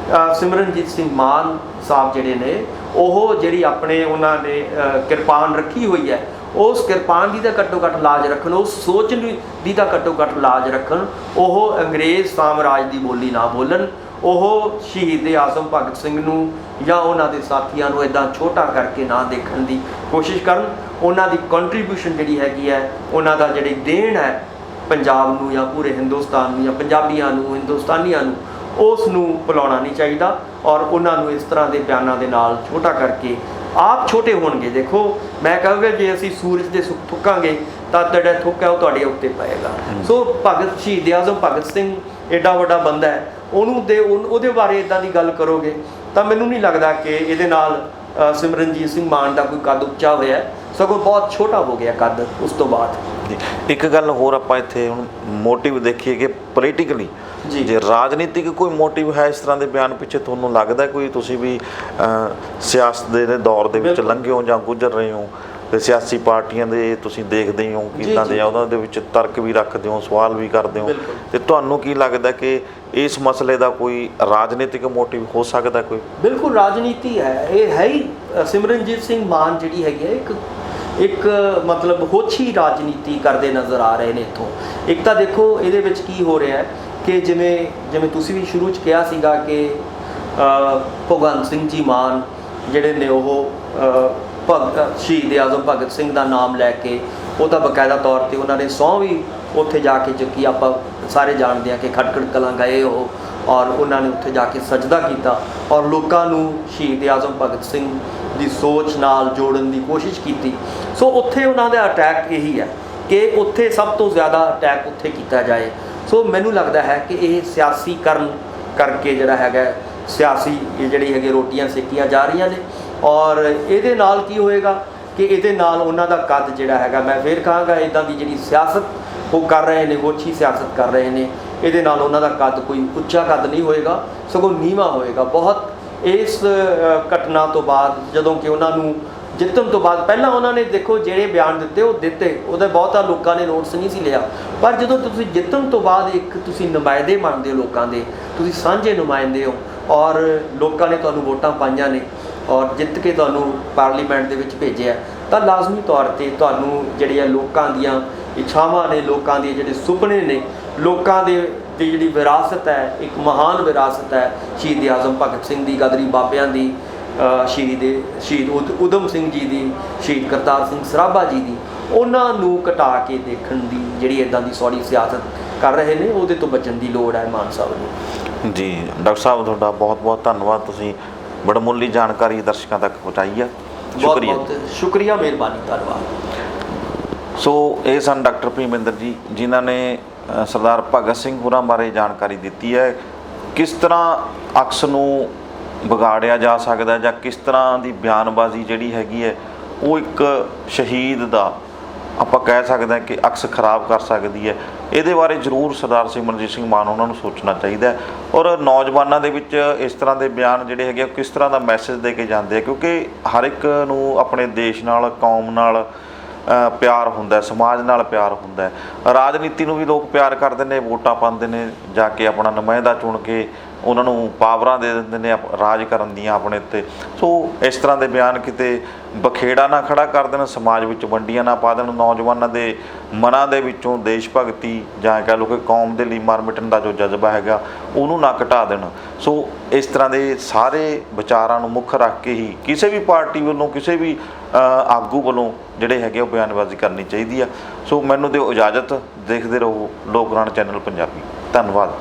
ਸਿਮਰਨਜੀਤ ਸਿੰਘ ਮਾਨ ਸਾਹਿਬ ਜਿਹੜੇ ਨੇ ਉਹ ਜਿਹੜੀ ਆਪਣੇ ਉਹਨਾਂ ਨੇ ਕਿਰਪਾਨ ਰੱਖੀ ਹੋਈ ਹੈ, ਉਸ ਕਿਰਪਾਨ ਦੀ ਤਾਂ ਘੱਟੋ ਘੱਟ ਲਾਜ ਰੱਖਣ, ਉਸ ਸੋਚ ਦੀ ਤਾਂ ਘੱਟੋ ਘੱਟ ਲਾਜ ਰੱਖਣ। ਉਹ ਅੰਗਰੇਜ਼ ਸਾਮਰਾਜ ਦੀ ਬੋਲੀ ਨਾ ਬੋਲਣ, ਉਹ ਸ਼ਹੀਦ ਆਜ਼ਮ ਭਗਤ ਸਿੰਘ ਨੂੰ ਜਾਂ ਉਹਨਾਂ ਦੇ ਸਾਥੀਆਂ ਨੂੰ ਇੱਦਾਂ ਛੋਟਾ ਕਰਕੇ ਨਾ ਦੇਖਣ ਦੀ ਕੋਸ਼ਿਸ਼ ਕਰਨ। ਉਹਨਾਂ ਦੀ ਕੰਟਰੀਬਿਊਸ਼ਨ ਜਿਹੜੀ ਹੈਗੀ ਹੈ, ਉਹਨਾਂ ਦਾ ਜਿਹੜੀ ਦੇਣ ਹੈ ਪੰਜਾਬ ਨੂੰ ਜਾਂ ਪੂਰੇ ਹਿੰਦੁਸਤਾਨ ਨੂੰ ਜਾਂ ਪੰਜਾਬੀਆਂ ਨੂੰ, ਹਿੰਦੁਸਤਾਨੀਆਂ ਨੂੰ, ਉਸ ਨੂੰ ਭੁਲਾਉਣਾ ਨਹੀਂ ਚਾਹੀਦਾ। ਔਰ ਉਹਨਾਂ ਨੂੰ ਇਸ ਤਰ੍ਹਾਂ ਦੇ ਬਿਆਨਾਂ ਦੇ ਨਾਲ ਛੋਟਾ ਕਰਕੇ ਆਪ ਛੋਟੇ ਹੋਣਗੇ। ਦੇਖੋ ਮੈਂ ਕਹਾਂਗਾ ਜੇ ਅਸੀਂ ਸੂਰਜ ਦੇ ਥੁੱਕਾਂਗੇ ਤਾਂ ਜਿਹੜਾ ਥੁੱਕ ਹੈ ਉਹ ਤੁਹਾਡੇ ਉੱਤੇ ਪਏਗਾ। ਸੋ ਭਗਤ ਸ਼ਹੀਦ ਆਜ਼ਮ ਭਗਤ ਸਿੰਘ ਐਡਾ ਵੱਡਾ ਬੰਦਾ ਹੈ, ਉਹਦੇ ਬਾਰੇ ਇੱਦਾਂ ਦੀ ਗੱਲ ਕਰੋਗੇ ਤਾਂ ਮੈਨੂੰ ਨਹੀਂ ਲੱਗਦਾ ਕਿ ਇਹਦੇ ਨਾਲ ਸਿਮਰਨਜੀਤ ਸਿੰਘ ਮਾਨ ਦਾ ਕੋਈ ਕੱਦ ਉੱਚਾ ਹੋਇਆ, ਸਗੋਂ ਬਹੁਤ ਛੋਟਾ ਹੋ ਗਿਆ ਕੱਦ ਉਸ ਤੋਂ ਬਾਅਦ। ਇੱਕ ਗੱਲ ਹੋਰ ਆਪਾਂ ਇੱਥੇ ਹੁਣ ਮੋਟਿਵ ਦੇਖੀਏ ਕਿ ਪੋਲੀਟੀਕਲੀ ਜੇ ਰਾਜਨੀਤਿਕ ਕੋਈ ਮੋਟਿਵ ਹੈ ਇਸ ਤਰ੍ਹਾਂ ਦੇ ਬਿਆਨ ਪਿੱਛੇ, ਤੁਹਾਨੂੰ ਲੱਗਦਾ ਕੋਈ, ਤੁਸੀਂ ਵੀ ਸਿਆਸਤ ਦੇ ਦੌਰ ਦੇ ਵਿੱਚ ਲੰਘੇ ਹੋ ਜਾਂ ਗੁਜ਼ਰ ਰਹੇ ਹੋ ਤੇ ਸਿਆਸੀ ਪਾਰਟੀਆਂ ਦੇ ਤੁਸੀਂ ਦੇਖਦੇ ਹੋ ਕਿੱਦਾਂ ਦੇ ਆ, ਉਹਨਾਂ ਦੇ ਵਿੱਚ ਤਰਕ ਵੀ ਰੱਖਦੇ ਹੋ, ਸਵਾਲ ਵੀ ਕਰਦੇ ਹੋ, ਤੇ ਤੁਹਾਨੂੰ ਕੀ ਲੱਗਦਾ ਕਿ ਇਸ ਮਸਲੇ ਦਾ ਕੋਈ ਰਾਜਨੀਤਿਕ ਮੋਟਿਵ ਹੋ ਸਕਦਾ ਕੋਈ? ਬਿਲਕੁਲ ਰਾਜਨੀਤੀ ਹੈ, ਇਹ ਹੈ ਹੀ। ਸਿਮਰਨਜੀਤ ਸਿੰਘ ਮਾਨ ਜਿਹੜੀ ਹੈਗੀ ਹੈ ਇੱਕ ਮਤਲਬ ਹੋਛੀ ਰਾਜਨੀਤੀ ਕਰਦੇ ਨਜ਼ਰ ਆ ਰਹੇ ਨੇ ਇੱਥੋਂ। ਇੱਕ ਤਾਂ ਦੇਖੋ ਇਹਦੇ ਵਿੱਚ ਕੀ ਹੋ ਰਿਹਾ ਹੈ ਕਿ ਜਿਵੇਂ ਤੁਸੀਂ ਵੀ ਸ਼ੁਰੂ 'ਚ ਕਿਹਾ ਸੀਗਾ ਕਿ ਭਗਵੰਤ ਸਿੰਘ ਜੀ ਮਾਨ ਜਿਹੜੇ ਨੇ ਉਹ ਸ਼ਹੀਦ ਆਜ਼ਮ ਭਗਤ ਸਿੰਘ ਦਾ ਨਾਮ ਲੈ ਕੇ ਉਹਦਾ ਬਕਾਇਦਾ ਤੌਰ 'ਤੇ ਉਹਨਾਂ ਨੇ ਸਹੁੰ ਵੀ ਉੱਥੇ ਜਾ ਕੇ ਚੁੱਕੀ। ਆਪਾਂ ਸਾਰੇ ਜਾਣਦੇ ਹਾਂ ਕਿ ਖਟਕੜ ਕਲਾਂ ਗਏ ਉਹ, ਔਰ ਉਹਨਾਂ ਨੇ ਉੱਥੇ ਜਾ ਕੇ ਸਜਦਾ ਕੀਤਾ ਔਰ ਲੋਕਾਂ ਨੂੰ ਸ਼ਹੀਦ ਆਜ਼ਮ ਭਗਤ ਸਿੰਘ ਦੀ ਸੋਚ ਨਾਲ ਜੋੜਨ ਦੀ ਕੋਸ਼ਿਸ਼ ਕੀਤੀ। ਸੋ ਉੱਥੇ ਉਹਨਾਂ ਦਾ ਅਟੈਕ ਇਹੀ ਹੈ ਕਿ ਉੱਥੇ ਸਭ ਤੋਂ ਜ਼ਿਆਦਾ ਅਟੈਕ ਉੱਥੇ ਕੀਤਾ ਜਾਏ। ਸੋ ਮੈਨੂੰ ਲੱਗਦਾ ਹੈ ਕਿ ਇਹ ਸਿਆਸੀਕਰਨ ਕਰਕੇ ਜਿਹੜਾ ਹੈਗਾ, ਸਿਆਸੀ ਜਿਹੜੀ ਹੈਗੀ ਰੋਟੀਆਂ ਸੇਕੀਆਂ ਜਾ ਰਹੀਆਂ ਨੇ। ਔਰ ਇਹਦੇ ਨਾਲ ਕੀ ਹੋਏਗਾ ਕਿ ਇਹਦੇ ਨਾਲ ਉਹਨਾਂ ਦਾ ਕੱਦ ਜਿਹੜਾ ਹੈਗਾ, ਮੈਂ ਫਿਰ ਕਹਾਂਗਾ ਇੱਦਾਂ ਦੀ ਜਿਹੜੀ ਸਿਆਸਤ ਉਹ ਕਰ ਰਹੇ ਨੇ, ਹੋਛੀ ਸਿਆਸਤ ਕਰ ਰਹੇ ਨੇ, ਇਹਦੇ ਨਾਲ ਉਹਨਾਂ ਦਾ ਕੱਦ ਕੋਈ ਉੱਚਾ ਕੱਦ ਨਹੀਂ ਹੋਏਗਾ, ਸਗੋਂ ਨੀਵਾਂ ਹੋਏਗਾ ਬਹੁਤ। ਇਸ ਘਟਨਾ ਤੋਂ ਬਾਅਦ ਜਦੋਂ ਕਿ ਉਹਨਾਂ ਨੂੰ ਜਿੱਤਣ ਤੋਂ ਬਾਅਦ, ਪਹਿਲਾਂ ਉਹਨਾਂ ਨੇ ਦੇਖੋ ਜਿਹੜੇ ਬਿਆਨ ਦਿੱਤੇ ਉਹ ਦਿੱਤੇ, ਉਹਦਾ ਬਹੁਤਾ ਲੋਕਾਂ ਨੇ ਨੋਟਿਸ ਨਹੀਂ ਸੀ ਲਿਆ, ਪਰ ਜਦੋਂ ਤੁਸੀਂ ਜਿੱਤਣ ਤੋਂ ਬਾਅਦ ਇੱਕ ਤੁਸੀਂ ਨੁਮਾਇੰਦੇ ਬਣਦੇ ਹੋ ਲੋਕਾਂ ਦੇ, ਤੁਸੀਂ ਸਾਂਝੇ ਨੁਮਾਇੰਦੇ ਹੋ ਔਰ ਲੋਕਾਂ ਨੇ ਤੁਹਾਨੂੰ ਵੋਟਾਂ ਪਾਈਆਂ ਨੇ ਔਰ ਜਿੱਤ ਕੇ ਤੁਹਾਨੂੰ ਪਾਰਲੀਮੈਂਟ ਦੇ ਵਿੱਚ ਭੇਜਿਆ, ਤਾਂ ਲਾਜ਼ਮੀ ਤੌਰ 'ਤੇ ਤੁਹਾਨੂੰ ਜਿਹੜੀਆਂ ਲੋਕਾਂ ਦੀਆਂ ਇੱਛਾਵਾਂ ਨੇ, ਲੋਕਾਂ ਦੇ ਜਿਹੜੇ ਸੁਪਨੇ ਨੇ, ਲੋਕਾਂ ਦੀ ਜਿਹੜੀ ਵਿਰਾਸਤ ਹੈ, ਇੱਕ ਮਹਾਨ ਵਿਰਾਸਤ ਹੈ ਸ਼ਹੀਦ ਆਜ਼ਮ ਭਗਤ ਸਿੰਘ ਦੀ, ਗਦਰੀ ਬਾਬਿਆਂ ਦੀ, ਸ਼ਹੀਦ ਊਧਮ ਸਿੰਘ ਜੀ ਦੀ, ਸ਼ਹੀਦ ਕਰਤਾਰ ਸਿੰਘ ਸਰਾਭਾ ਜੀ ਦੀ, ਉਹਨਾਂ ਨੂੰ ਘਟਾ ਕੇ ਦੇਖਣ ਦੀ ਜਿਹੜੀ ਇੱਦਾਂ ਦੀ ਸੌੜੀ ਸਿਆਸਤ ਕਰ ਰਹੇ ਨੇ, ਉਹਦੇ ਤੋਂ ਬਚਣ ਦੀ ਲੋੜ ਹੈ ਮਾਨ ਸਾਹਿਬ ਨੂੰ। ਜੀ ਡਾਕਟਰ ਸਾਹਿਬ, ਤੁਹਾਡਾ ਬਹੁਤ ਬਹੁਤ ਧੰਨਵਾਦ, ਤੁਸੀਂ ਬੜਮੁੱਲੀ ਜਾਣਕਾਰੀ ਦਰਸ਼ਕਾਂ ਤੱਕ ਪਹੁੰਚਾਈ ਹੈ। ਸ਼ੁਕਰੀਆ, ਸ਼ੁਕਰੀਆ, ਮਿਹਰਬਾਨੀ, ਧੰਨਵਾਦ। ਸੋ ਇਹ ਸਨ ਡਾਕਟਰ ਭੀਮਿੰਦਰ ਜੀ, ਜਿਨ੍ਹਾਂ ਨੇ ਸਰਦਾਰ ਭਗਤ ਸਿੰਘ ਹੋਰਾਂ ਬਾਰੇ ਜਾਣਕਾਰੀ ਦਿੱਤੀ ਹੈ, ਕਿਸ ਤਰ੍ਹਾਂ ਅਕਸ ਨੂੰ ਵਿਗਾੜਿਆ ਜਾ ਸਕਦਾ ਜਾਂ ਕਿਸ ਤਰ੍ਹਾਂ ਦੀ ਬਿਆਨਬਾਜ਼ੀ ਜਿਹੜੀ ਹੈਗੀ ਹੈ ਉਹ ਇੱਕ ਸ਼ਹੀਦ ਦਾ ਆਪਾਂ ਕਹਿ ਸਕਦੇ ਹਾਂ ਕਿ ਅਕਸ ਖਰਾਬ ਕਰ ਸਕਦੀ ਹੈ। ਇਹਦੇ ਬਾਰੇ ਜ਼ਰੂਰ ਸਰਦਾਰ ਸਿਮਰਨਜੀਤ ਸਿੰਘ ਮਾਨ ਉਹਨਾਂ ਨੂੰ ਸੋਚਣਾ ਚਾਹੀਦਾ ਹੈ। ਔਰ ਨੌਜਵਾਨਾਂ ਦੇ ਵਿੱਚ ਇਸ ਤਰ੍ਹਾਂ ਦੇ ਬਿਆਨ ਜਿਹੜੇ ਹੈਗੇ ਉਹ ਕਿਸ ਤਰ੍ਹਾਂ ਦਾ ਮੈਸੇਜ ਦੇ ਕੇ ਜਾਂਦੇ ਆ, ਕਿਉਂਕਿ ਹਰ ਇੱਕ ਨੂੰ ਆਪਣੇ ਦੇਸ਼ ਨਾਲ, ਕੌਮ ਨਾਲ ਪਿਆਰ ਹੁੰਦਾ, ਸਮਾਜ ਨਾਲ ਪਿਆਰ ਹੁੰਦਾ। ਰਾਜਨੀਤੀ ਨੂੰ ਵੀ ਲੋਕ ਪਿਆਰ ਕਰਦੇ ਨੇ, ਵੋਟਾਂ ਪਾਉਂਦੇ ਨੇ, ਜਾ ਕੇ ਆਪਣਾ ਨੁਮਾਇੰਦਾ ਚੁਣ ਕੇ ਉਹਨਾਂ ਨੂੰ ਪਾਵਰਾਂ ਦੇ ਦਿੰਦੇ ਨੇ ਰਾਜ ਕਰਨ ਦੀਆਂ ਆਪਣੇ ਉੱਤੇ। ਸੋ ਇਸ ਤਰ੍ਹਾਂ ਦੇ ਬਿਆਨ ਕਿਤੇ ਬਖੇੜਾ ਨਾ ਖੜਾ ਕਰ ਦੇਣ, ਸਮਾਜ ਵਿੱਚ ਵੰਡੀਆਂ ਨਾ ਪਾ ਦੇਣ, ਨੌਜਵਾਨਾਂ ਦੇ ਮਨਾਂ ਦੇ ਵਿੱਚੋਂ ਦੇਸ਼ ਭਗਤੀ ਜਾਂ ਕਹਿ ਲਓ ਕਿ ਕੌਮ ਦੇ ਲਈ ਮਰ ਮਿਟਣ ਦਾ ਜੋ ਜਜ਼ਬਾ ਹੈਗਾ ਉਹਨੂੰ ਨਾ ਘਟਾ ਦੇਣ। ਸੋ ਇਸ ਤਰ੍ਹਾਂ ਦੇ ਸਾਰੇ ਵਿਚਾਰਾਂ ਨੂੰ ਮੁੱਖ ਰੱਖ ਕੇ ਹੀ ਕਿਸੇ ਵੀ ਪਾਰਟੀ ਵੱਲੋਂ, ਕਿਸੇ ਵੀ ਆਗੂ ਵੱਲੋਂ ਜਿਹੜੇ ਹੈਗੇ ਉਹ ਬਿਆਨਬਾਜ਼ੀ ਕਰਨੀ ਚਾਹੀਦੀ ਆ। ਸੋ ਮੈਨੂੰ ਦਿਓ ਇਜਾਜ਼ਤ, ਦੇਖਦੇ ਰਹੋ ਲੋਕ ਰਾਣ ਚੈਨਲ ਪੰਜਾਬੀ। ਧੰਨਵਾਦ।